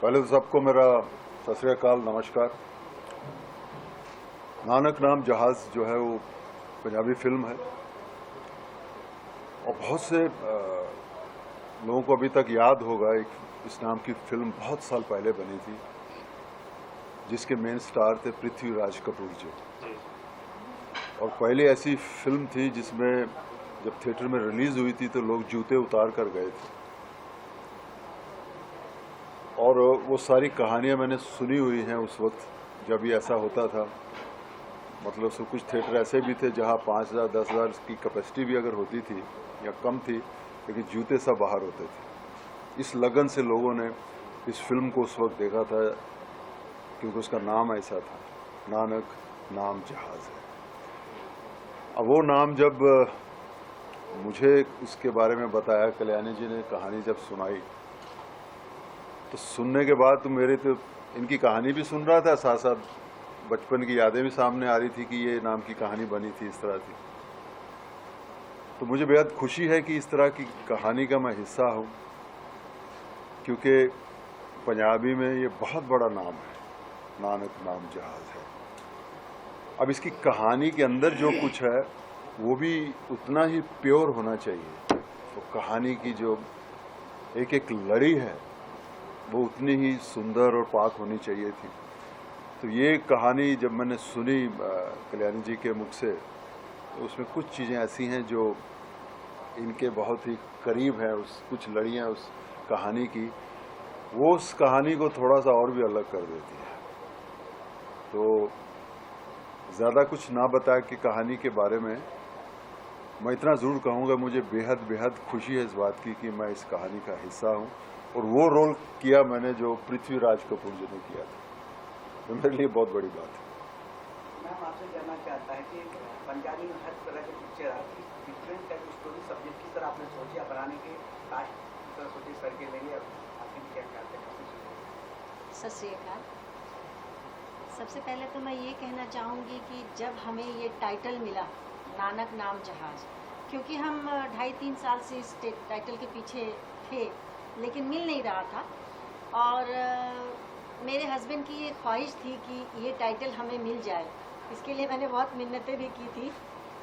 पहले तो सबको मेरा सत श्री अकाल, नमस्कार। नानक नाम जहाज़ जो है वो पंजाबी फिल्म है और बहुत से लोगों को अभी तक याद होगा इस नाम की फिल्म बहुत साल पहले बनी थी जिसके मेन स्टार थे पृथ्वीराज कपूर जी। और पहले ऐसी फिल्म थी जिसमें जब थिएटर में रिलीज हुई थी तो लोग जूते उतार कर गए थे और वो सारी कहानियां मैंने सुनी हुई हैं उस वक्त जब ये ऐसा होता था। मतलब सो कुछ थिएटर ऐसे भी थे जहां 5,000 10,000 की कैपेसिटी भी अगर होती थी या कम थी, लेकिन जूते सब बाहर होते थे। इस लगन से लोगों ने इस फिल्म को उस वक्त देखा था क्योंकि उसका नाम ऐसा था, नानक नाम जहाज़ है। अब वो नाम जब मुझे उसके बारे में बताया, कल्याणी जी ने कहानी जब सुनाई तो सुनने के बाद तो मेरे तो इनकी कहानी भी सुन रहा था, साथ साथ बचपन की यादें भी सामने आ रही थी कि ये नाम की कहानी बनी थी, इस तरह थी। तो मुझे बेहद खुशी है कि इस तरह की कहानी का मैं हिस्सा हूँ, क्योंकि पंजाबी में ये बहुत बड़ा नाम है, नानक नाम जहाज़ है। अब इसकी कहानी के अंदर जो कुछ है वो भी उतना ही प्योर होना चाहिए। तो कहानी की जो एक एक लड़ी है वो उतनी ही सुंदर और पाक होनी चाहिए थी। तो ये कहानी जब मैंने सुनी कल्याणी जी के मुख से, तो उसमें कुछ चीज़ें ऐसी हैं जो इनके बहुत ही करीब हैं, उस कुछ लड़ियाँ उस कहानी की, वो उस कहानी को थोड़ा सा और भी अलग कर देती है। तो ज़्यादा कुछ ना बता के कहानी के बारे में मैं इतना ज़रूर कहूँगा, मुझे बेहद बेहद खुशी है इस बात की कि मैं इस कहानी का हिस्सा हूँ और वो रोल किया मैंने जो पृथ्वीराज कपूर जी ने किया था। तो मेरे लिए बहुत बड़ी बात है। मैम आपसे जानना चाहता है कि पंजाबी में हर तरह के पिक्चर आती है, डिफरेंट टाइप की स्टोरी सब्जेक्ट की तरह आपने सोची बनाने के कास्ट की तरह सोची सर के लिए आपने क्या ख्याल है? सत श्री अकाल। सबसे पहले तो मैं ये कहना चाहूँगी कि जब हमें ये टाइटल मिला नानक नाम जहाज़, क्योंकि हम 2.5-3 साल से इस टाइटल के पीछे थे लेकिन मिल नहीं रहा था, और मेरे हस्बैंड की ये ख्वाहिश थी कि ये टाइटल हमें मिल जाए। इसके लिए मैंने बहुत मिन्नतें भी की थी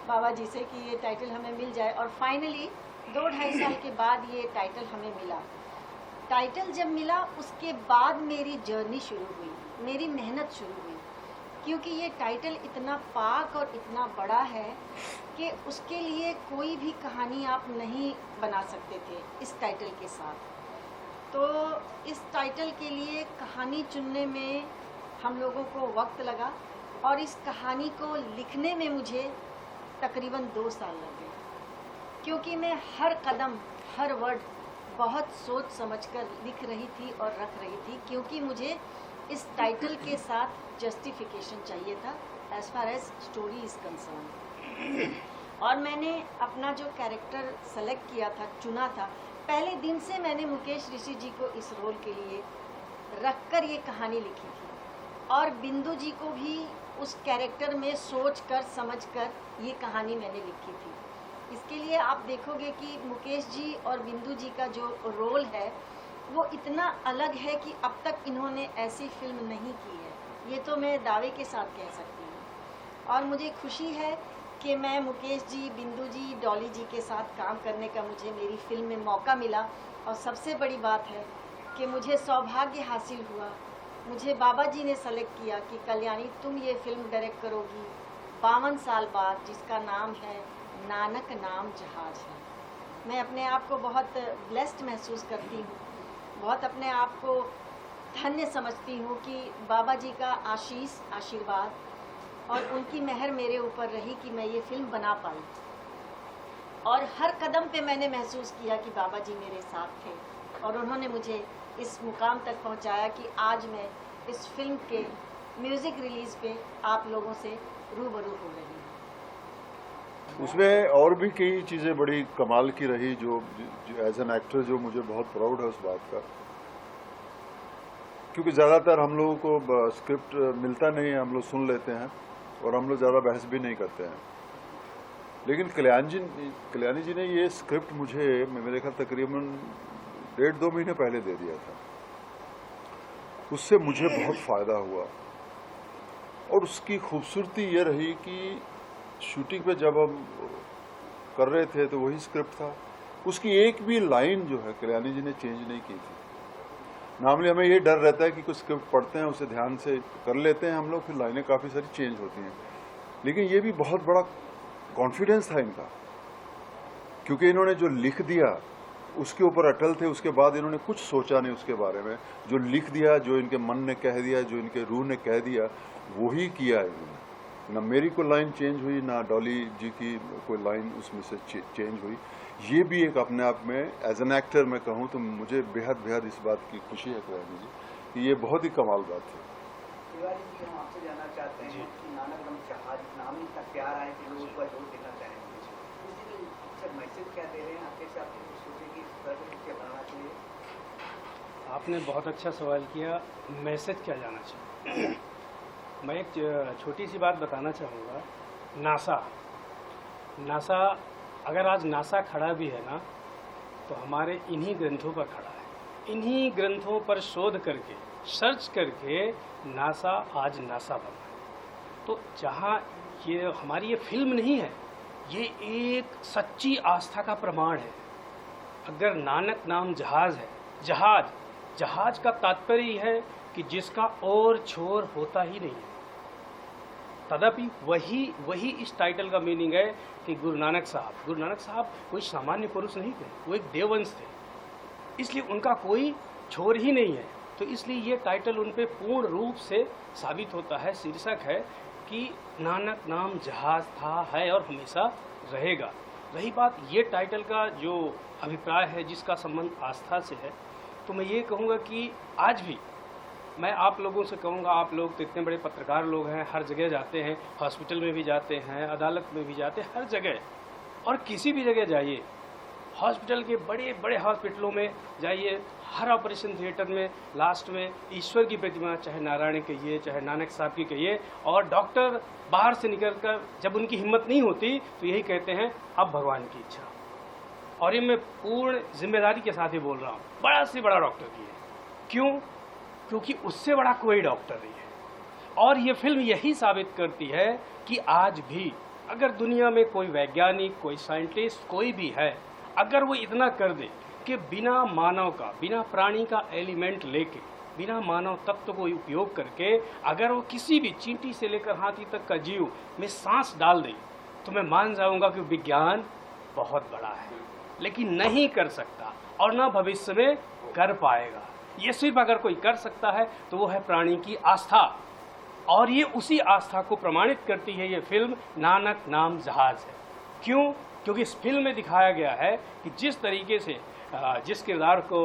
बाबा जी से कि ये टाइटल हमें मिल जाए, और फाइनली 2-2.5 साल के बाद ये टाइटल हमें मिला। टाइटल जब मिला उसके बाद मेरी जर्नी शुरू हुई, मेरी मेहनत शुरू हुई, क्योंकि ये टाइटल इतना पाक और इतना बड़ा है कि उसके लिए कोई भी कहानी आप नहीं बना सकते थे इस टाइटल के साथ। तो इस टाइटल के लिए कहानी चुनने में हम लोगों को वक्त लगा और इस कहानी को लिखने में मुझे तकरीबन 2 साल लग गए, क्योंकि मैं हर कदम हर वर्ड बहुत सोच समझकर लिख रही थी और रख रही थी, क्योंकि मुझे इस टाइटल के साथ जस्टिफिकेशन चाहिए था as far as story is concerned. और मैंने अपना जो कैरेक्टर सेलेक्ट किया था, चुना था, पहले दिन से मैंने मुकेश ऋषि जी को इस रोल के लिए रखकर ये कहानी लिखी थी, और बिंदु जी को भी उस कैरेक्टर में सोच कर समझ कर ये कहानी मैंने लिखी थी। इसके लिए आप देखोगे कि मुकेश जी और बिंदु जी का जो रोल है वो इतना अलग है कि अब तक इन्होंने ऐसी फिल्म नहीं की है, ये तो मैं दावे के साथ कह सकती हूँ। और मुझे खुशी है कि मैं मुकेश जी, बिंदु जी, डॉली जी के साथ काम करने का मुझे मेरी फिल्म में मौका मिला। और सबसे बड़ी बात है कि मुझे सौभाग्य हासिल हुआ, मुझे बाबा जी ने सेलेक्ट किया कि कल्याणी तुम ये फिल्म डायरेक्ट करोगी 52 साल बाद, जिसका नाम है नानक नाम जहाज़ है। मैं अपने आप को बहुत ब्लेस्ड महसूस करती हूँ, बहुत अपने आप को धन्य समझती हूँ कि बाबा जी का आशीर्वाद और उनकी मेहर मेरे ऊपर रही कि मैं ये फिल्म बना पाई। और हर कदम पे मैंने महसूस किया कि बाबा जी मेरे साथ थे और उन्होंने मुझे इस मुकाम तक पहुंचाया कि आज मैं इस फिल्म के म्यूज़िक रिलीज़ पे आप लोगों से रूबरू हो रही हूँ। उसमें और भी कई चीज़ें बड़ी कमाल की रही, जो एज एन एक्टर जो मुझे बहुत प्राउड है उस बात का, क्योंकि ज़्यादातर हम लोगों को स्क्रिप्ट मिलता नहीं है, हम लोग सुन लेते हैं और हम लोग ज़्यादा बहस भी नहीं करते हैं। लेकिन कल्याणी जी ने ये स्क्रिप्ट मुझे मेरे ख्याल तकरीबन 1.5-2 महीने पहले दे दिया था। उससे मुझे बहुत फ़ायदा हुआ। और उसकी खूबसूरती ये रही कि शूटिंग पे जब हम कर रहे थे तो वही स्क्रिप्ट था, उसकी एक भी लाइन जो है कल्याणी जी ने चेंज नहीं की थी। नॉर्मली हमें ये डर रहता है कि कुछ स्क्रिप्ट पढ़ते हैं, उसे ध्यान से कर लेते हैं हम लोग, फिर लाइनें काफ़ी सारी चेंज होती हैं। लेकिन ये भी बहुत बड़ा कॉन्फिडेंस था इनका, क्योंकि इन्होंने जो लिख दिया उसके ऊपर अटल थे। उसके बाद इन्होंने कुछ सोचा नहीं उसके बारे में, जो लिख दिया, जो इनके मन ने कह दिया, जो इनके रूह ने कह दिया, वही किया है इन्होंने। ना मेरी कोई लाइन चेंज हुई, ना डॉली जी की कोई लाइन उसमें से चेंज हुई। ये भी एक अपने आप में एज एन एक्टर मैं कहूँ तो मुझे बेहद इस बात की खुशी है कल्याणी जी कि ये बहुत ही कमाल बात है। तिवारी जी, हम आपसे जानना चाहते हैं कि नानक नाम जहाज नाम ही इतना प्यार है कि लोग उसका जोर देना चाहेंगे, इसलिए पिक्चर मैसेज क्या दे रहे हैं आपके से, आपने सोचे कि इस तरह की पिक्चर बनाना चाहिए? आपने बहुत अच्छा सवाल किया, मैसेज क्या जाना चाहिए। मैं एक छोटी सी बात बताना चाहूँगा। नासा अगर आज नासा खड़ा भी है ना, तो हमारे इन्हीं ग्रंथों पर खड़ा है। इन्हीं ग्रंथों पर शोध करके, सर्च करके नासा आज नासा बना है। तो जहाँ ये हमारी ये फिल्म नहीं है, ये एक सच्ची आस्था का प्रमाण है। अगर नानक नाम जहाज है, जहाज का तात्पर्य है कि जिसका और छोर होता ही नहीं है। तदपि वही इस टाइटल का मीनिंग है कि गुरु नानक साहब कोई सामान्य पुरुष नहीं थे, वो एक देववंश थे, इसलिए उनका कोई छोर ही नहीं है। तो इसलिए ये टाइटल उन पे पूर्ण रूप से साबित होता है, शीर्षक है कि नानक नाम जहाज था, है और हमेशा रहेगा। रही बात ये टाइटल का जो अभिप्राय है, जिसका संबंध आस्था से है, तो मैं ये कहूँगा कि आज भी मैं आप लोगों से कहूँगा, आप लोग तो इतने बड़े पत्रकार लोग हैं, हर जगह जाते हैं, हॉस्पिटल में भी जाते हैं, अदालत में भी जाते हैं, हर जगह, और किसी भी जगह जाइए, हॉस्पिटल के बड़े बड़े हॉस्पिटलों में जाइए, हर ऑपरेशन थिएटर में लास्ट में ईश्वर की प्रतिमा, चाहे नारायण कहिए, चाहे नानक साहब की कहिए, और डॉक्टर बाहर से निकलकर जब उनकी हिम्मत नहीं होती तो यही कहते हैं, अब भगवान की इच्छा। और ये मैं पूर्ण जिम्मेदारी के साथ ही बोल रहा हूँ, बड़ा से बड़ा डॉक्टर की है। क्यों? क्योंकि उससे बड़ा कोई डॉक्टर नहीं है। और ये फिल्म यही साबित करती है कि आज भी अगर दुनिया में कोई वैज्ञानिक, कोई साइंटिस्ट, कोई भी है, अगर वो इतना कर दे कि बिना मानव का, बिना प्राणी का एलिमेंट लेके, बिना मानव तत्व को उपयोग करके अगर वो किसी भी चींटी से लेकर हाथी तक का जीव में सांस डाल दे, तो मैं मान जाऊंगा कि विज्ञान बहुत बड़ा है, लेकिन नहीं कर सकता और ना भविष्य में कर पाएगा। ये सिर्फ अगर कोई कर सकता है तो वो है प्राणी की आस्था, और ये उसी आस्था को प्रमाणित करती है ये फिल्म नानक नाम जहाज है। क्यों? क्योंकि इस फिल्म में दिखाया गया है कि जिस तरीके से जिस किरदार को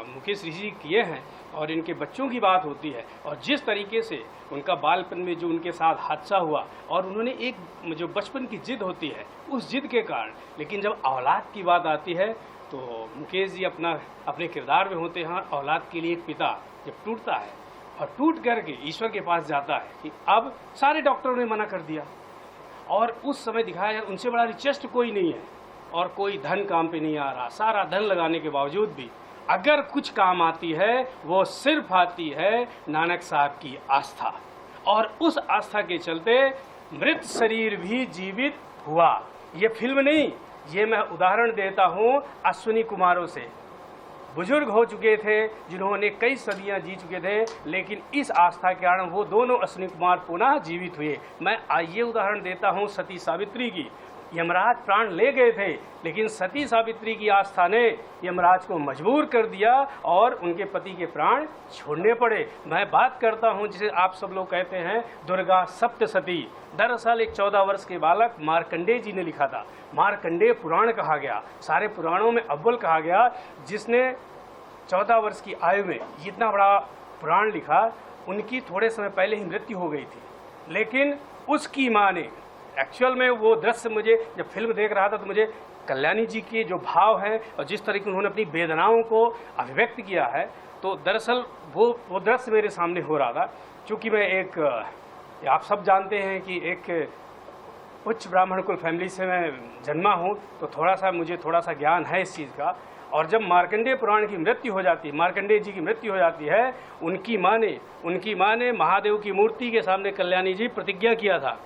मुकेश ऋषि किए हैं और इनके बच्चों की बात होती है, और जिस तरीके से उनका बालपन में जो उनके साथ हादसा हुआ, और उन्होंने एक जो बचपन की जिद होती है, उस जिद के कारण, लेकिन जब औलाद की बात आती है तो मुकेश जी अपने किरदार में होते हैं। औलाद के लिए एक पिता जब टूटता है और टूट करके ईश्वर के पास जाता है कि अब सारे डॉक्टरों ने मना कर दिया, और उस समय दिखाया जाए उनसे बड़ा रिचेस्ट कोई नहीं है और कोई धन काम पे नहीं आ रहा, सारा धन लगाने के बावजूद भी अगर कुछ काम आती है वो सिर्फ आती है नानक साहब की आस्था, और उस आस्था के चलते मृत शरीर भी जीवित हुआ। ये फिल्म नहीं, ये मैं उदाहरण देता हूँ अश्विनी कुमारों से। बुजुर्ग हो चुके थे जिन्होंने कई सदियां जी चुके थे, लेकिन इस आस्था के कारण वो दोनों अश्विनी कुमार पुनः जीवित हुए। मैं ये उदाहरण देता हूँ सती सावित्री की। यमराज प्राण ले गए थे, लेकिन सती सावित्री की आस्था ने यमराज को मजबूर कर दिया और उनके पति के प्राण छोड़ने पड़े। मैं बात करता हूं जिसे आप सब लोग कहते हैं दुर्गा सप्तसती। दरअसल एक 14 वर्ष के बालक मार्कंडेय जी ने लिखा था। मार्कंडेय पुराण कहा गया, सारे पुराणों में अव्वल कहा गया, जिसने 14 वर्ष की आयु में इतना बड़ा पुराण लिखा। उनकी थोड़े समय पहले ही मृत्यु हो गई थी, लेकिन उसकी माँ ने एक्चुअल में वो दृश्य, मुझे जब फिल्म देख रहा था तो मुझे कल्याणी जी के जो भाव हैं और जिस तरीके से उन्होंने अपनी वेदनाओं को अभिव्यक्त किया है, तो दरअसल वो दृश्य मेरे सामने हो रहा था। क्योंकि मैं आप सब जानते हैं कि एक उच्च ब्राह्मण कुल फैमिली से मैं जन्मा हूँ, तो मुझे थोड़ा सा ज्ञान है इस चीज़ का। और जब मार्कंडेय पुराण की मृत्यु हो जाती है, मार्कंडेय जी की मृत्यु हो जाती है, उनकी माँ ने महादेव की मूर्ति के सामने कल्याणी जी प्रतिज्ञा किया था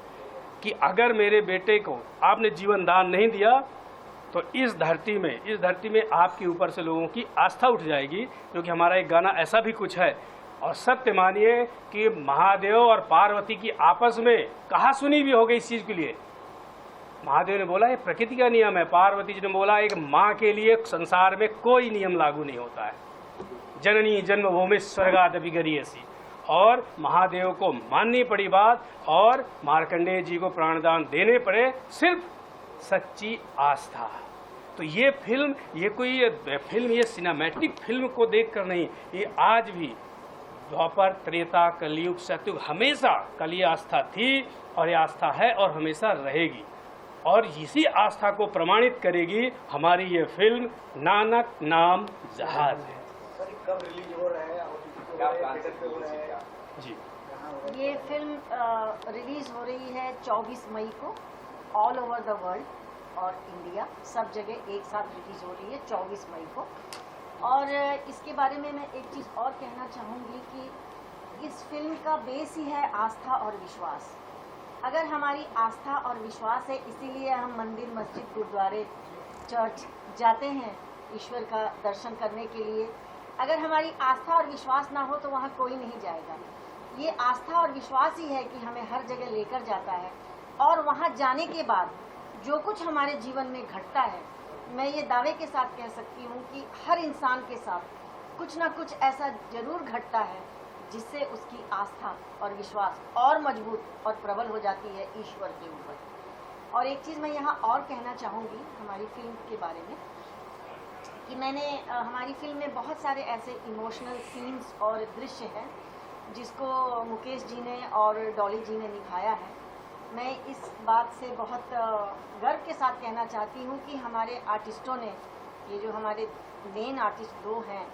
कि अगर मेरे बेटे को आपने जीवन दान नहीं दिया तो इस धरती में आपके ऊपर से लोगों की आस्था उठ जाएगी। क्योंकि हमारा एक गाना ऐसा भी कुछ है, और सत्य मानिए कि महादेव और पार्वती की आपस में कहा सुनी भी हो गई इस चीज़ के लिए। महादेव ने बोला ये प्रकृति का नियम है, पार्वती जी ने बोला एक माँ के लिए संसार में कोई नियम लागू नहीं होता है, जननी जन्मभूमि स्वर्गादपि गरीयसी। और महादेव को माननी पड़ी बात और मार्कंडेय जी को प्राणदान देने पड़े, सिर्फ सच्ची आस्था। तो ये फिल्म, ये सिनेमैटिक फिल्म को देखकर नहीं, ये आज भी द्वापर त्रेता कलयुग सतयुग हमेशा कल ये आस्था थी और ये आस्था है और हमेशा रहेगी। और इसी आस्था को प्रमाणित करेगी हमारी ये फिल्म नानक नाम जहाज है। सर कब रिलीज हो रहा है और क्या प्लान थिएटर पे हो रहा है? जी, कहाँ हो रहा है? ये फिल्म रिलीज हो रही है 24 मई को ऑल ओवर द वर्ल्ड और इंडिया, सब जगह एक साथ रिलीज हो रही है 24 मई को। और इसके बारे में मैं एक चीज़ और कहना चाहूँगी कि इस फिल्म का बेस ही है आस्था और विश्वास। अगर हमारी आस्था और विश्वास है, इसीलिए हम मंदिर, मस्जिद, गुरुद्वारे, चर्च जाते हैं ईश्वर का दर्शन करने के लिए। अगर हमारी आस्था और विश्वास ना हो तो वहाँ कोई नहीं जाएगा। ये आस्था और विश्वास ही है कि हमें हर जगह लेकर जाता है। और वहाँ जाने के बाद जो कुछ हमारे जीवन में घटता है, मैं ये दावे के साथ कह सकती हूँ कि हर इंसान के साथ कुछ ना कुछ ऐसा जरूर घटता है जिससे उसकी आस्था और विश्वास और मजबूत और प्रबल हो जाती है ईश्वर के ऊपर। और एक चीज़ मैं यहाँ और कहना चाहूँगी हमारी फिल्म के बारे में कि मैंने हमारी फिल्म में बहुत सारे ऐसे इमोशनल सीन्स और दृश्य हैं जिसको मुकेश जी ने और डॉली जी ने निभाया है। मैं इस बात से बहुत गर्व के साथ कहना चाहती हूँ कि हमारे आर्टिस्टों ने, ये जो हमारे मेन आर्टिस्ट दो हैं,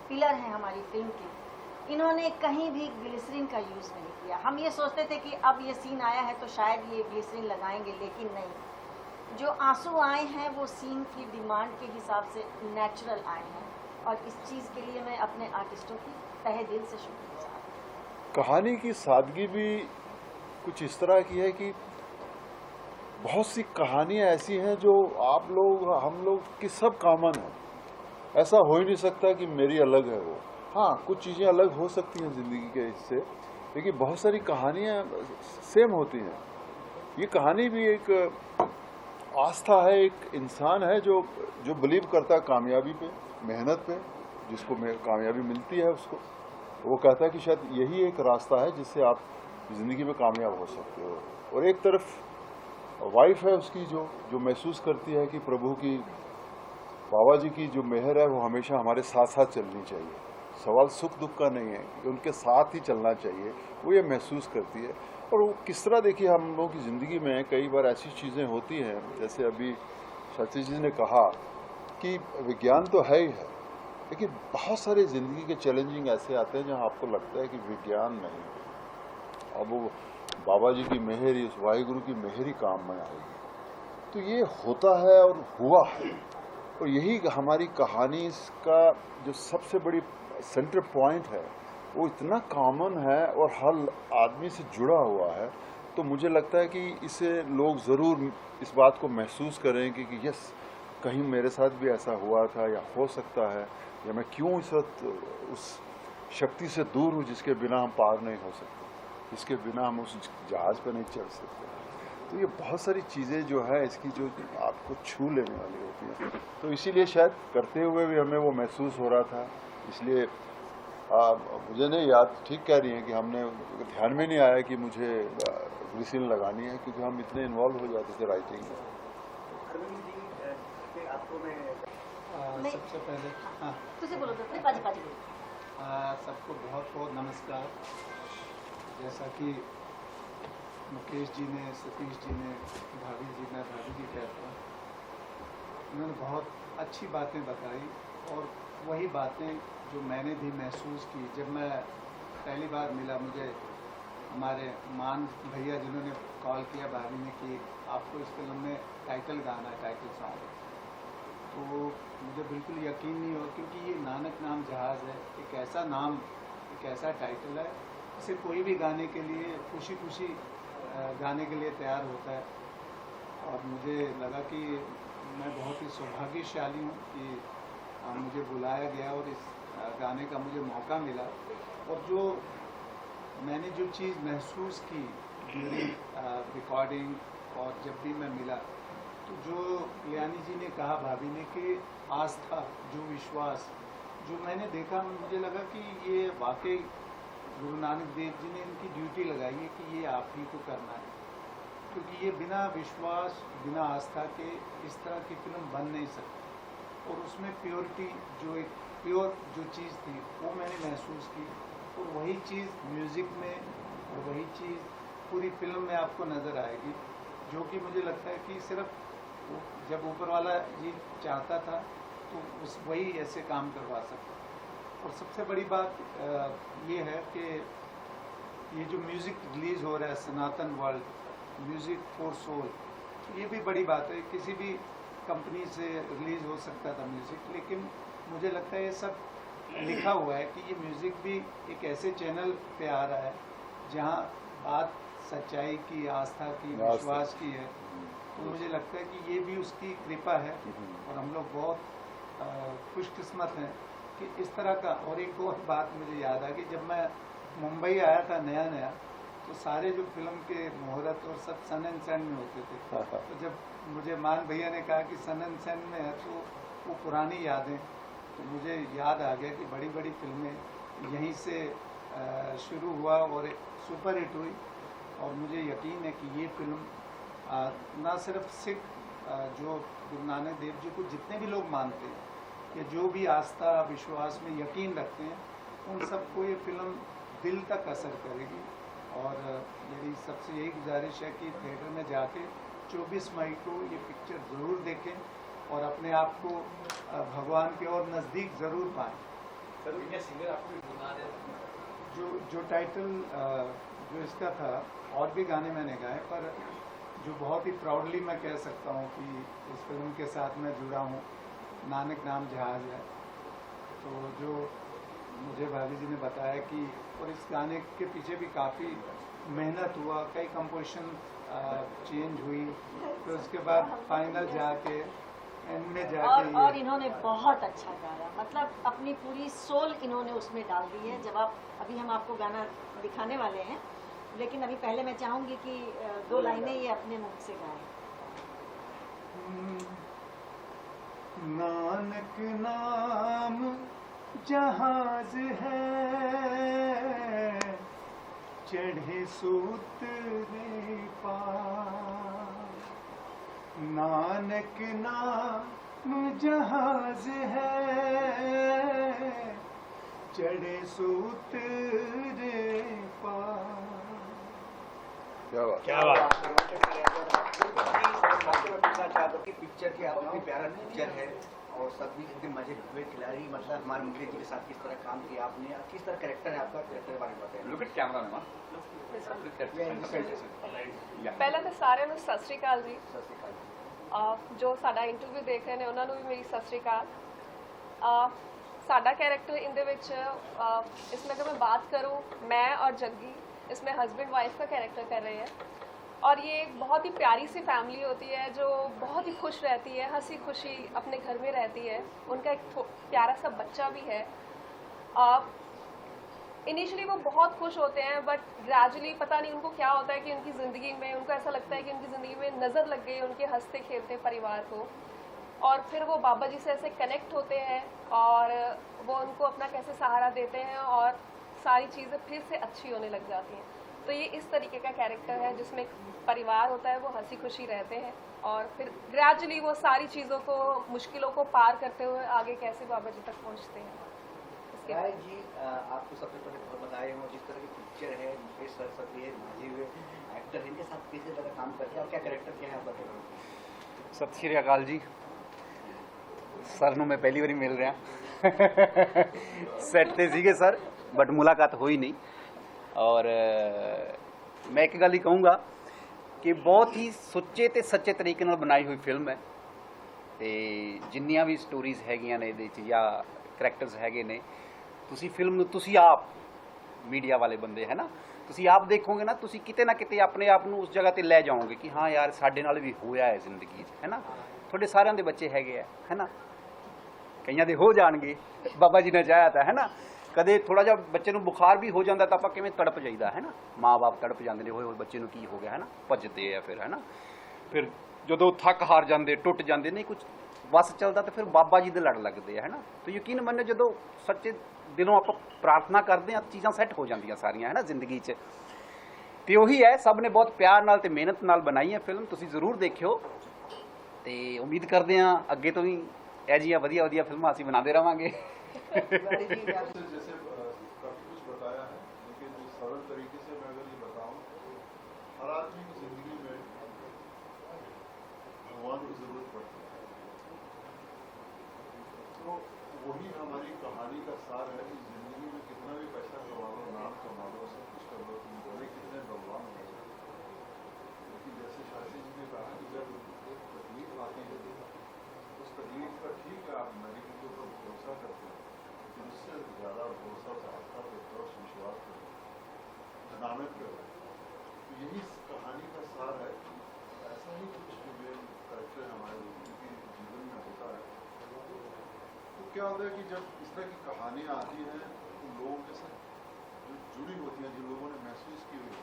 पिलर हैं हमारी फिल्म के, इन्होंने कहीं भी ग्लिसरीन का यूज़ नहीं किया। हम ये सोचते थे कि अब ये सीन आया है तो शायद ये ग्लिसरीन लगाएंगे, लेकिन नहीं। जो आंसू आए हैं वो सीन की डिमांड के हिसाब से नेचुरल आए हैं। और इस चीज़ के लिए मैं अपने आर्टिस्टों की तहे दिल से शुक्रिया। कहानी की सादगी भी कुछ इस तरह की है कि बहुत सी कहानियाँ ऐसी हैं जो आप लोग, हम लोग की सब कॉमन है। ऐसा हो ही नहीं सकता कि मेरी अलग है वो। हाँ, कुछ चीज़ें अलग हो सकती हैं ज़िंदगी के इससे, लेकिन बहुत सारी कहानियाँ सेम होती हैं। ये कहानी भी एक आस्था है, एक इंसान है जो बिलीव करता है कामयाबी पे, मेहनत पे, जिसको कामयाबी मिलती है उसको वो कहता है कि शायद यही एक रास्ता है जिससे आप ज़िंदगी में कामयाब हो सकते हो। और एक तरफ वाइफ है उसकी जो महसूस करती है कि प्रभु की, बाबा जी की जो मेहर है वो हमेशा हमारे साथ साथ चलनी चाहिए। सवाल सुख दुख का नहीं है कि उनके साथ ही चलना चाहिए, वो ये महसूस करती है। और वो किस तरह, देखिए हम लोगों की ज़िंदगी में कई बार ऐसी चीज़ें होती हैं, जैसे अभी सतीश जी ने कहा कि विज्ञान तो है ही है, लेकिन बहुत सारे ज़िंदगी के चैलेंजिंग ऐसे आते हैं जहाँ आपको लगता है कि विज्ञान नहीं। अब वो बाबा जी की मेहर, उस वाहिगुरु की मेहर ही काम में आएगी। तो ये होता है और हुआ है। और यही हमारी कहानी का जो सबसे बड़ी सेंटर पॉइंट है, वो इतना कॉमन है और हर आदमी से जुड़ा हुआ है। तो मुझे लगता है कि इसे लोग ज़रूर इस बात को महसूस करें कि यस, कहीं मेरे साथ भी ऐसा हुआ था या हो सकता है, या मैं क्यों इस वक्त उस शक्ति से दूर हूँ जिसके बिना हम पार नहीं हो सकते, जिसके बिना हम उस जहाज़ पर नहीं चढ़ सकते। तो ये बहुत सारी चीज़ें जो है इसकी जो आपको छू लेने वाली होती हैं। तो इसीलिए शायद करते हुए भी हमें वो महसूस हो रहा था। इसलिए मुझे नहीं याद, ठीक कह रही हैं कि हमने ध्यान में नहीं आया कि मुझे ग्लिसरीन लगानी है, क्योंकि हम इतने इन्वॉल्व हो जाते थे राइटिंग में। अरविंद जी से आपको मैं सबसे पहले तुझे बोलो तो पाजी बोलो। सबको बहुत बहुत नमस्कार। जैसा कि मुकेश जी ने, सतीश जी ने, भाभी जी ने, भाभी जी कहता हूँ, उन्होंने बहुत अच्छी बातें बताई और वही बातें जो मैंने भी महसूस की। जब मैं पहली बार मिला, मुझे हमारे मान भैया जिन्होंने कॉल किया भाभी ने कि आपको इस फिल्म में टाइटल गाना है, टाइटल सॉन्ग, तो मुझे बिल्कुल यकीन नहीं हुआ, क्योंकि ये नानक नाम जहाज़ है, एक ऐसा नाम, एक ऐसा टाइटल है, इसे कोई भी गाने के लिए खुशी खुशी गाने के लिए तैयार होता है। और मुझे लगा कि मैं बहुत ही सौभाग्यशाली हूँ कि मुझे बुलाया गया और इस गाने का मुझे मौका मिला। और जो मैंने जो चीज़ महसूस की ड्यूरिंग रिकॉर्डिंग और जब भी मैं मिला, तो जो कल्याणी जी ने कहा, भाभी ने, कि आस्था, जो विश्वास, जो मैंने देखा, मुझे लगा कि ये वाकई गुरु नानक देव जी ने इनकी ड्यूटी लगाई है कि ये आप ही को करना है, क्योंकि ये बिना विश्वास, बिना आस्था के इस तरह की फिल्म बन नहीं सकती। और उसमें प्योरिटी, जो एक प्योर जो चीज़ थी, वो मैंने महसूस की। और वही चीज़ म्यूज़िक में और वही चीज़ पूरी फिल्म में आपको नज़र आएगी, जो कि मुझे लगता है कि सिर्फ जब ऊपर वाला जी चाहता था तो उस वही ऐसे काम करवा सकता। और सबसे बड़ी बात ये है कि ये जो म्यूज़िक रिलीज़ हो रहा है, सनातन वर्ल्ड म्यूज़िक फॉर सोल, ये भी बड़ी बात है। किसी भी कंपनी से रिलीज़ हो सकता था म्यूज़िक, लेकिन मुझे लगता है ये सब लिखा हुआ है कि ये म्यूज़िक भी एक ऐसे चैनल पे आ रहा है जहाँ बात सच्चाई की, आस्था की, विश्वास की है। तो मुझे लगता है कि ये भी उसकी कृपा है और हम लोग बहुत खुशकिस्मत हैं कि इस तरह का। और एक और बात मुझे याद आ गई, जब मैं मुंबई आया था नया नया, तो सारे जो फिल्म के मुहूर्त और सब सन एंड सन में होते थे। तो जब मुझे मान भैया ने कहा कि सन एंड सन में है, तो वो पुरानी यादें, तो मुझे याद आ गया कि बड़ी बड़ी फिल्में यहीं से शुरू हुआ और सुपर हिट हुई। और मुझे यकीन है कि ये फिल्म ना सिर्फ सिख, जो गुरु नानक देव जी को जितने भी लोग मानते हैं या जो भी आस्था विश्वास में यकीन रखते हैं, उन सबको ये फिल्म दिल तक असर करेगी। और मेरी सबसे यही गुजारिश है कि थिएटर में जाके 24 मई को ये पिक्चर ज़रूर देखें और अपने आप को भगवान के और नज़दीक ज़रूर पाएँ। सर, ये सिंगर आपको जो टाइटल जो इसका था, और भी गाने मैंने गाए, पर जो बहुत ही प्राउडली मैं कह सकता हूँ कि इस फिल्म के साथ मैं जुड़ा हूँ, नानक नाम जहाज़ है। तो जो मुझे भाभी जी ने बताया कि, और इस गाने के पीछे भी काफ़ी मेहनत हुआ, कई कंपोजिशन चेंज हुई, तो उसके बाद फाइनल जाके एंड में जाके और इन्होंने बहुत अच्छा गाया, मतलब अपनी पूरी सोल इन्होंने उसमें डाल दी है। जब आप, अभी हम आपको गाना दिखाने वाले हैं, लेकिन अभी पहले मैं चाहूँगी कि 2 लाइनें ये अपने मुख से गाएं। नानक नाम जहाज है, चढ़े सूतरे पार। नानक नाम जहाज है, चढ़े सूतरे पार। क्या बात। पिक्चर के अपनी प्यारा पिक्चर है और सब भी इतने मजे हुए खिलाड़ी, मतलब हमारे मुकेश जी के साथ किस तरह काम किया आपने, किस तरह कैरेक्टर है आपका, कैरेक्टर के बारे में बताएं। Look at camera, man. ਪਹਿਲਾਂ ਤਾਂ ਸਾਰਿਆਂ ਨੂੰ ਸਤਿ ਸ਼੍ਰੀ ਅਕਾਲ ਜੀ। ਜੋ ਸਾਡਾ ਇੰਟਰਵਿਊ ਦੇਖ ਰਹੇ ਨੇ ਉਹਨਾਂ ਨੂੰ ਵੀ ਮੇਰੀ ਸਤਿ ਸ਼੍ਰੀ ਅਕਾਲ। ਸਾਡਾ कैरेक्टर इनके विच इसमें अगर मैं बात करूँ, मैं और जग्गी इसमें हस्बैंड वाइफ का कैरेक्टर कर रहे हैं। और ये एक बहुत ही प्यारी सी फैमिली होती है जो बहुत ही खुश रहती है, हंसी खुशी अपने घर में रहती है। उनका एक प्यारा सा बच्चा भी है। इनिशियली वो बहुत खुश होते हैं, बट ग्रेजुअली पता नहीं उनको क्या होता है कि उनकी ज़िंदगी में, उनको ऐसा लगता है कि उनकी ज़िंदगी में नज़र लग गई उनके हंसते खेलते परिवार को। और फिर वो बाबा जी से ऐसे कनेक्ट होते हैं और वो उनको अपना कैसे सहारा देते हैं और सारी चीज़ें फिर से अच्छी होने लग जाती हैं। तो ये इस तरीके का कैरेक्टर है जिसमें परिवार होता है, वो हंसी खुशी रहते हैं और फिर ग्रेजुअली वो सारी चीज़ों को, मुश्किलों को पार करते हुए आगे कैसे बाबा जी तक पहुँचते हैं। इसके गाय जी आपको सबसे पहले बताए हो, जिस तरह की पिक्चर है, मुकेश सर सब ये माजे हुए एक्टर हैं, इनके साथ किस तरह काम करते हैं और क्या कैरेक्टर क्या है आप बताइए। सत श्री अकाल जी। सर ਨੂੰ ਮੈਂ ਪਹਿਲੀ ਵਾਰੀ ਮਿਲ ਰਿਹਾ ਸੈੱਟ ਤੇ ਸੀਗੇ ਸਰ, ਬਟ ਮੁਲਾਕਾਤ ਹੋਈ ਨਹੀਂ। ਔਰ ਮੈਂ ਇੱਕ ਗੱਲ ਹੀ ਕਹੂੰਗਾ ਕਿ ਬਹੁਤ ਹੀ ਸੁੱਚੇ ਤੇ ਸੱਚੇ ਤਰੀਕੇ ਨਾਲ ਬਣਾਈ ਹੋਈ ਫਿਲਮ ਹੈ ਤੇ ਜਿੰਨੀਆਂ ਵੀ ਸਟੋਰੀਜ਼ ਹੈਗੀਆਂ ਨੇ ਇਹਦੇ 'ਚ ਜਾਂ ਕਰੈਕਟਰਸ ਹੈਗੇ ਨੇ, ਤੁਸੀਂ ਫਿਲਮ ਨੂੰ ਤੁਸੀਂ ਆਪ ਮੀਡੀਆ ਵਾਲੇ ਬੰਦੇ ਹੈ ਨਾ, ਤੁਸੀਂ ਆਪ ਦੇਖੋਗੇ ਨਾ, ਤੁਸੀਂ ਕਿਤੇ ਨਾ ਕਿਤੇ ਆਪਣੇ ਆਪ ਨੂੰ ਉਸ ਜਗ੍ਹਾ ਤੇ ਲੈ ਜਾਓਗੇ ਕਿ ਹਾਂ ਯਾਰ ਸਾਡੇ ਨਾਲ ਵੀ ਹੋਇਆ ਹੈ ਜ਼ਿੰਦਗੀ 'ਚ, ਹੈ ਨਾ। ਤੁਹਾਡੇ ਸਾਰਿਆਂ ਦੇ ਬੱਚੇ ਹੈਗੇ ਆ, ਹੈ ਨਾ, ਕਈਆਂ ਦੇ ਹੋ ਜਾਣਗੇ, ਬਾਬਾ ਜੀ ਨੇ ਚਾਹਿਆ ਤਾਂ, ਹੈ ਨਾ। ਕਦੇ ਥੋੜਾ ਜਿਹਾ ਬੱਚੇ ਨੂੰ ਬੁਖਾਰ ਵੀ ਹੋ ਜਾਂਦਾ ਤਾਂ ਆਪਾਂ ਕਿਵੇਂ ਤੜਪ ਜਾਈਦਾ, ਹੈ ਨਾ, ਮਾਂ-ਬਾਪ ਤੜਪ ਜਾਂਦੇ ਨੇ, ਹੋਏ ਹੋਏ ਬੱਚੇ ਨੂੰ ਕੀ ਹੋ ਗਿਆ, ਹੈ ਨਾ, ਭੱਜਦੇ ਆ ਫਿਰ, ਹੈ ਨਾ। ਫਿਰ ਜਦੋਂ ਥੱਕ ਹਾਰ ਜਾਂਦੇ, ਟੁੱਟ ਜਾਂਦੇ, ਨਹੀਂ ਕੁਝ ਬਸ ਚੱਲਦਾ ਤਾਂ ਫਿਰ ਬਾਬਾ ਜੀ ਦੇ ਲੜ ਲੱਗਦੇ ਆ, ਹੈ ਨਾ। ਤਾਂ ਯਕੀਨ ਮੰਨੋ ਜਦੋਂ ਸੱਚੇ ਦਿਲੋਂ ਆਪਾਂ ਪ੍ਰਾਰਥਨਾ ਕਰਦੇ ਆ, ਚੀਜ਼ਾਂ ਸੈੱਟ ਹੋ ਜਾਂਦੀਆਂ ਸਾਰੀਆਂ, ਹੈ ਨਾ, ਜ਼ਿੰਦਗੀ 'ਚ। ਤੇ ਉਹੀ ਹੈ, ਸਭ ਨੇ ਬਹੁਤ ਪਿਆਰ ਨਾਲ ਤੇ ਮਿਹਨਤ ਨਾਲ ਬਣਾਈ ਹੈ ਫਿਲਮ, ਤੁਸੀਂ ਜ਼ਰੂਰ ਦੇਖਿਓ ਤੇ ਉਮੀਦ ਕਰਦੇ ਹਾਂ ਅੱਗੇ ਤੋਂ ਵੀ ਇਹ ਜਿਹੀਆਂ ਵਧੀਆ ਵਧੀਆ ਫਿਲਮਾਂ ਅਸੀਂ ਬਣਾਉਂਦੇ ਰਵਾਂਗੇ। तिवारी जी क्या जैसे काफी कुछ बताया है, लेकिन जो सरल तरीके से मैं अगर ये बताऊं, हर आदमी की जिंदगी में भगवान की जरूरत पड़ती है, तो वही हमारी कहानी का सार है कि जिंदगी में कितना भी पैसा कमा लो, नाम कमा लो, सब कुछ कर लो, तुम भले कितने भगवान हो जाए, लेकिन जैसे शास्त्री जी ने कहा कि जब एक तकलीफ आती है उस तकलीफ का ठीक है आप मेडिकल के ऊपर भरोसा करते हैं, लेकिन उससे ज़्यादा भरोसा आस्था पे करो, विश्वास करो, जनामत करो। तो यही इस कहानी का सार है कि ऐसा ही कुछ मेन करेक्टर हमारे लोगों के जीवन में होता है। तो क्या होता है कि जब इस तरह की कहानियाँ आती हैं तो लोगों के साथ जो जुड़ी होती हैं, जिन लोगों ने महसूस की हुई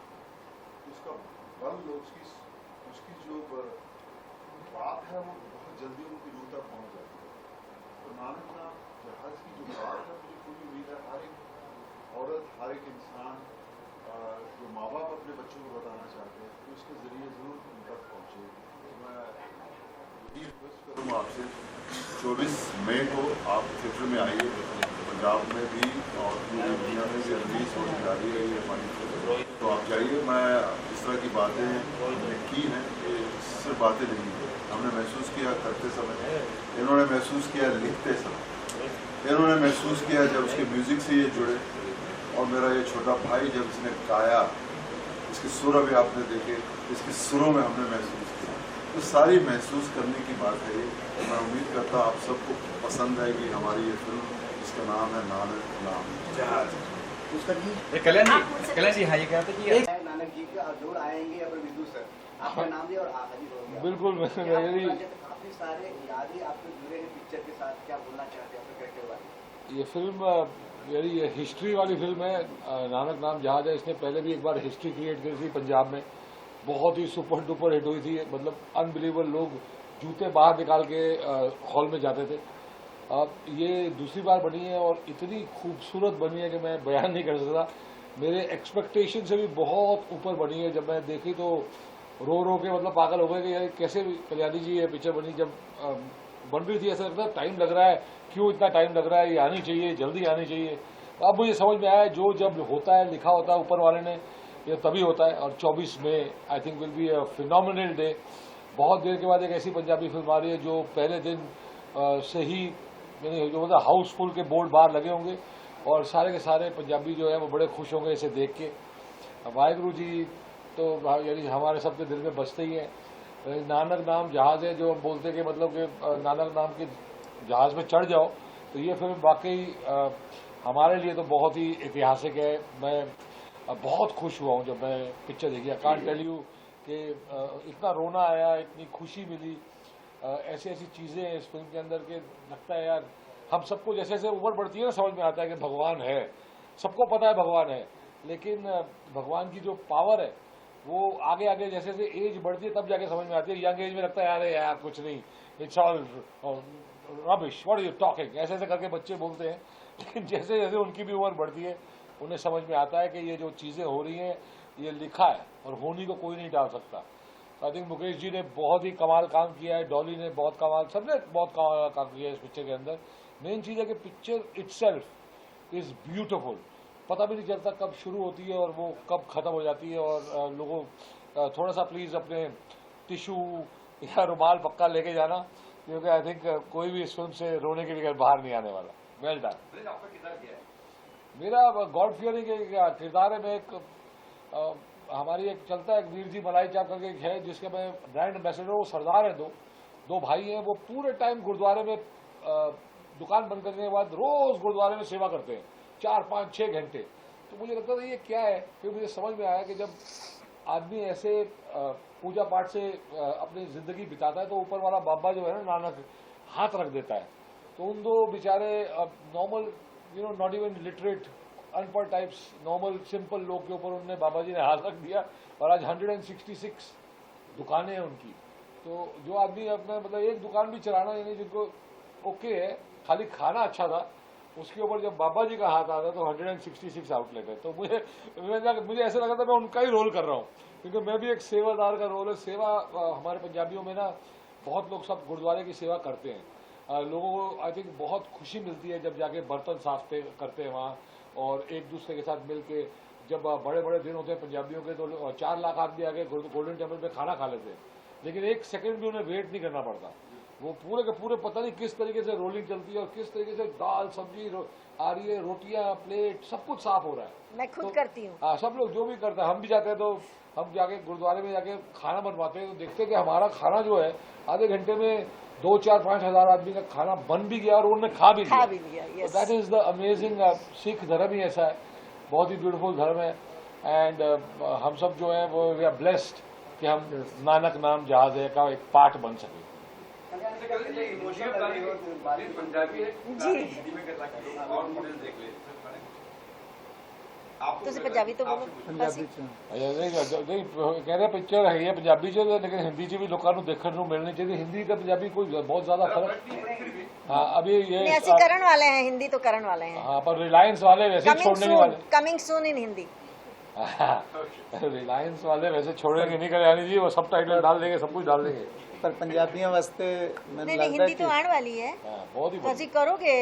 तो उसका बल लोग उसकी जो बात है वो बहुत जल्दी उनकी रूह तक पहुँच जाती है। तो नानक नाम जहाज की जो बात है, मुझे पूरी उम्मीद है हर एक औरत, हर एक इंसान, जो माँ बाप अपने बच्चों को बताना चाहते हैं तो उसके ज़रिए ज़रूर उन तक पहुँचे। तो मैं यही रिक्वेस्ट करूँगा आपसे, 24 मई को आप थिएटर में आइए, पंजाब में भी और पूरी दुनिया में भी रिलीज होने जा रही है ये हमारी फिल्म, तो आप जाइए। मैं इस तरह की बातें हमने की हैं, ये सिर्फ बातें नहीं हैं, हमने महसूस किया करते समय, इन्होंने महसूस किया लिखते समय, इन्होंने महसूस किया जब उसके म्यूज़िक से ये जुड़े, और मेरा ये छोटा भाई जब इसने गाया, इसके सुर अभी आपने देखे, इसके सुरों में हमने महसूस किया, तो सारी महसूस करने की बात है ये। मैं उम्मीद करता हूँ आप सबको पसंद आएगी हमारी ये फिल्म, जिसका नाम है नानक नाम जहाज। उसका जी कल्याण जी हाँ, ये कहते कि नानक जी का जोड़ आएंगे या फिर विद्युत सर, आपका नाम भी और हाजिर हो गया। बिल्कुल काफी सारे याद ही आपके जुड़े हैं पिक्चर के साथ, क्या बोलना चाहते हैं अपने कैरेक्टर वाले? ये फिल्म यानी ये हिस्ट्री वाली फिल्म है, नानक नाम जहाज है। इसने पहले भी एक बार हिस्ट्री क्रिएट की थी पंजाब में, बहुत ही सुपर डुपर हिट हुई थी, मतलब अनबिलीवेबल, लोग जूते बाहर निकाल के हॉल में जाते थे। अब ये दूसरी बार बनी है और इतनी खूबसूरत बनी है कि मैं बयान नहीं कर सकता, मेरे एक्सपेक्टेशन से भी बहुत ऊपर बनी है। जब मैं देखी तो रो रो के मतलब पागल हो गए कि यार कैसे कल्याणी जी ये पिक्चर बनी। जब बन रही थी ऐसा लगता है टाइम लग रहा है, क्यों इतना टाइम लग रहा है, ये आनी चाहिए, जल्दी आनी चाहिए। अब मुझे समझ में आया जो जब होता है, लिखा होता है ऊपर वाले ने, ये तभी होता है। और 24 May I think will be a phenomenal day. बहुत देर के बाद एक ऐसी पंजाबी फिल्म आ रही है जो पहले दिन से ही यानी जो मतलब हाउसफुल के बोर्ड बाहर लगे होंगे और सारे के सारे पंजाबी जो है वो बड़े खुश होंगे इसे देख के। वाहिगुरु जी तो यानी हमारे सबके दिल में बसते ही हैं। नानक नाम जहाज है, जो हम बोलते कि मतलब कि नानक नाम के जहाज में चढ़ जाओ, तो ये फिल्म वाकई हमारे लिए तो बहुत ही ऐतिहासिक है। मैं बहुत खुश हुआ हूँ जब मैं पिक्चर देखी। आई कांट टेल यू कि इतना रोना आया, इतनी खुशी मिली, ऐसी ऐसी चीज़ें हैं इस फिल्म के अंदर के लगता है यार हम सबको जैसे जैसे उम्र बढ़ती है ना समझ में आता है कि भगवान है, सबको पता है भगवान है, लेकिन भगवान की जो पावर है वो आगे आगे जैसे जैसे एज बढ़ती है तब जाके समझ में आती है। यंग एज में लगता है यार यार कुछ नहीं, it's all rubbish, what are you talking, ऐसे ऐसे करके बच्चे बोलते हैं। लेकिन जैसे जैसे उनकी भी उम्र बढ़ती है उन्हें समझ में आता है कि ये जो चीज़ें हो रही हैं ये लिखा है और होनी को कोई नहीं डाल सकता। आई थिंक मुकेश जी ने बहुत ही कमाल काम किया है, डॉली ने बहुत कमाल, सबने बहुत कमाल काम किया है इस पिक्चर के अंदर। मेन चीज़ है कि पिक्चर इटसेल्फ इज़ ब्यूटीफुल, पता भी नहीं चलता कब शुरू होती है और वो कब ख़त्म हो जाती है। और लोगों थोड़ा सा प्लीज़ अपने टिशू या रुमाल पक्का लेके जाना, क्योंकि आई थिंक कोई भी इस फिल्म से रोने के लिए बाहर नहीं आने वाला। Well done. मेरा गॉड फियरिंग किरदार है। मैं एक हमारी एक चलता है वीर जी मलाई चाप करके एक है जिसके मैं ब्रांड एम्बेसडर हूँ। वो सरदार है, दो भाई हैं, वो पूरे टाइम गुरुद्वारे में दुकान बंद करने के बाद रोज गुरुद्वारे में सेवा करते हैं 4, 5, 6 घंटे। तो मुझे लगता था ये क्या है, फिर मुझे समझ में आया कि जब आदमी ऐसे पूजा पाठ से अपनी जिंदगी बिताता है तो ऊपर वाला बाबा जो है ना नानक हाथ रख देता है। तो उन दो बेचारे नॉर्मल नॉट इवन लिटरेट अनपढ़ टाइप्स नॉर्मल सिंपल लोग के ऊपर उन्होंने बाबा जी ने हाथ रख दिया और आज 166 दुकानें हैं उनकी। तो जो आदमी अपना मतलब एक दुकान भी चलाना यानी जिनको ओके है, खाली खाना अच्छा था, उसके ऊपर जब बाबा जी का हाथ आता तो 166 आउटलेट है। तो मुझे ऐसा लगा था मैं उनका ही रोल कर रहा हूँ, क्योंकि मैं भी एक सेवादार का रोल है। सेवा हमारे पंजाबियों में ना बहुत लोग सब गुरुद्वारे की सेवा करते हैं। लोगों को आई थिंक बहुत खुशी मिलती है जब जाके बर्तन साफ करते हैं वहाँ, और एक दूसरे के साथ मिल के जब बड़े बड़े दिन होते हैं पंजाबियों के तो 4 लाख आदमी आके गोल्डन टेम्पल पे खाना खा लेते हैं, लेकिन एक सेकंड भी उन्हें वेट नहीं करना पड़ता। वो पूरे के पूरे पता नहीं किस तरीके से रोलिंग चलती है और किस तरीके से दाल सब्जी आ रही है, रोटियां प्लेट सब कुछ साफ हो रहा है। मैं खुद करती हूँ। हाँ, सब लोग जो भी करते हैं, हम भी जाते हैं तो हम जाके गुरुद्वारे में जाके खाना बनवाते हैं तो देखते हैं कि हमारा खाना जो है आधे घंटे में 2, 4, 5 हजार आदमी का खाना बन भी गया और उन्होंने खा भी लिया। That is the amazing. Sikh धर्म ही ऐसा है, बहुत ही ब्यूटीफुल धर्म है। एंड हम सब जो है वो वी आर ब्लेस्ड कि हम नानक नाम जहाज है का एक पार्ट बन सके। ਤੁਸੀਂ ਪੰਜਾਬੀ ਤੋਂ ਬੋਲੋ। ਪੰਜਾਬੀ ਚ कह रहे पिक्चर है ये पंजाबी च, लेकिन हिंदी च भी लोगों को देखने को मिलनी चाहिए। हिंदी तो पंजाबी कोई बहुत ज्यादा फर्क। हाँ, अभी ये ऐसे करण वाले हैं, हिंदी तो करण वाले हैं। हाँ, पर रिलायंस वाले वैसे छोड़ने नहीं वाले। कमिंग सून इन हिंदी। रिलायंस वाले वैसे छोड़ेंगे नहीं, कल्याणी जी, वो सब टाइटल डाल देंगे, सब कुछ डाल देंगे। पर पंजाबियों वास्ते मैंने नहीं लगता है हिंदी तो आने वाली है। बहुत ही तो ਅਸੀਂ करोगे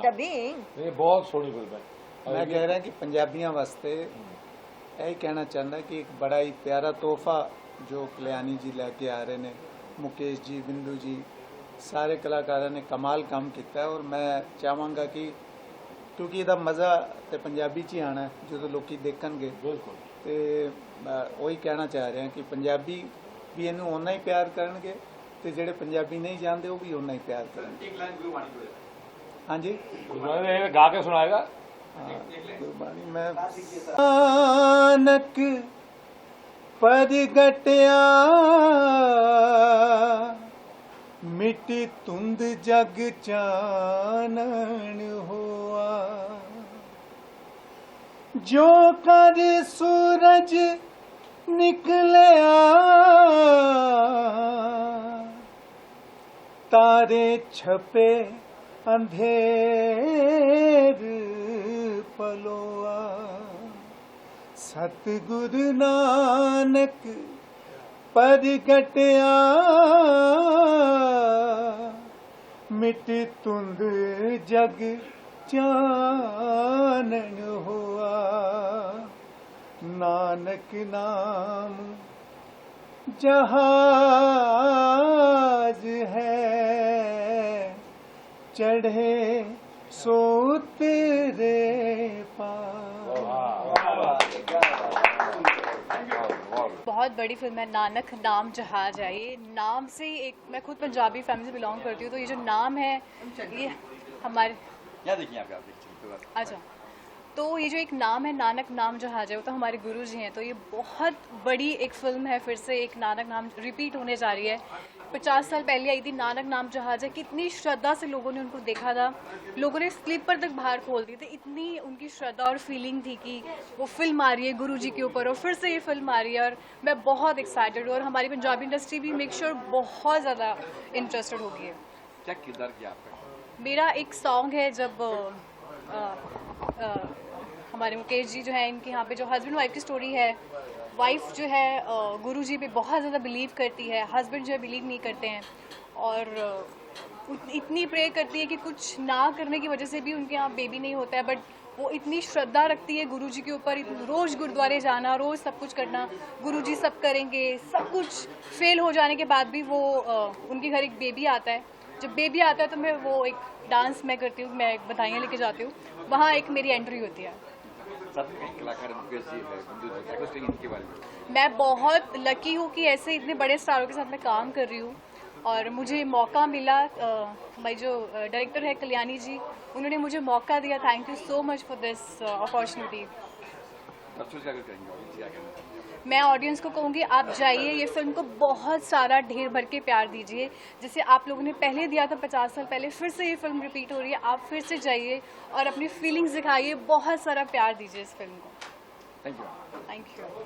डबिंग। ये बहुत सोहनी फिल्म है। मैं कह रहा कि पंजाबियों वास्ते यही कहना चाहता कि एक बड़ा ही प्यारा तोहफा जो कल्याणी जी लैके आ रहे हैं, मुकेश जी, बिंदु जी, सारे कलाकारों ने कमाल काम किया है। और मैं चाहांगा कि क्योंकि ਇਹਦਾ मज़ा तो पंजाबी च ही आना है जो लोग देखणगे। बिल्कुल। तो वही कहना चाह रहे हैं कि पंजाबी भी इनू उन्ना ही प्यार करनगे ते जेड़े पंजाबी नहीं जानते वो भी उन्ना ही प्यार करेंगे। हाँ जी, गा के सुनाएगा। गुरबाणी में नानक परगटया मिट्टी तुंद जग चानन हुआ, जो कर सूरज निकलया तारे छपे अंधेर पलोआ। सतगुरु नानक परगटया मिट तुंद जग चानन हुआ, नानक नाम जहाज है चढ़े सो तेरे बहुत बड़ी फिल्म है नानक नाम जहाज है। ये नाम से ही एक, मैं खुद पंजाबी फैमिली से बिलोंग करती हूँ, तो ये जो नाम है ये हमारे क्या देखिए आप अच्छा, तो ये जो एक नाम है नानक नाम जहाज है वो तो हमारे गुरु जी हैं। तो ये बहुत बड़ी एक फिल्म है, फिर से एक नानक नाम रिपीट होने जा रही है। 50 साल पहले आई थी नानक नाम जहाज है, कितनी श्रद्धा से लोगों ने उनको देखा था, लोगों ने स्लीपर तक बाहर खोल दी थी, इतनी उनकी श्रद्धा और फीलिंग थी कि वो फिल्म आ रही है गुरु जी के ऊपर और फिर से ये फिल्म आ रही है। और मैं बहुत एक्साइटेड हूँ और हमारी पंजाबी इंडस्ट्री भी मेक श्योर बहुत ज़्यादा इंटरेस्टेड होगी है। क्या किरदार किया आपका? मेरा एक सॉन्ग है जब हमारे मुकेश जी जो है इनके यहाँ पे जो हस्बैंड वाइफ की स्टोरी है, वाइफ जो है गुरु जी पे बहुत ज़्यादा बिलीव करती है, हस्बैंड जो है बिलीव नहीं करते हैं और इतनी प्रे करती है कि कुछ ना करने की वजह से भी उनके यहाँ बेबी नहीं होता है, बट वो इतनी श्रद्धा रखती है गुरु जी के ऊपर, रोज़ गुरुद्वारे जाना, रोज़ सब कुछ करना, गुरु जी सब करेंगे, सब कुछ फेल हो जाने के बाद भी वो उनके घर एक बेबी आता है। जब बेबी आता है तो मैं वो एक डांस मैं करती हूँ, मैं बधाइयाँ लेके जाती हूँ, वहाँ एक मेरी एंट्री होती है। कलाकार मुकेश जी है, इनके बारे में मैं बहुत लकी हूँ कि ऐसे इतने बड़े स्टारों के साथ मैं काम कर रही हूँ और मुझे मौका मिला, भाई जो डायरेक्टर है कल्याणी जी, उन्होंने मुझे मौका दिया। Thank you so much for this opportunity. दर्शकों से क्या करेंगे, ऑडियंस क्या करेंगे? मैं ऑडियंस को कहूँगी आप जाइए, ये फिल्म को बहुत सारा ढेर भर के प्यार दीजिए। जैसे आप लोगों ने पहले दिया था 50 साल पहले, फिर से ये फिल्म रिपीट हो रही है। आप फिर से जाइए और अपनी फीलिंग्स दिखाइए, बहुत सारा प्यार दीजिए इस फिल्म को। Thank you. Thank you.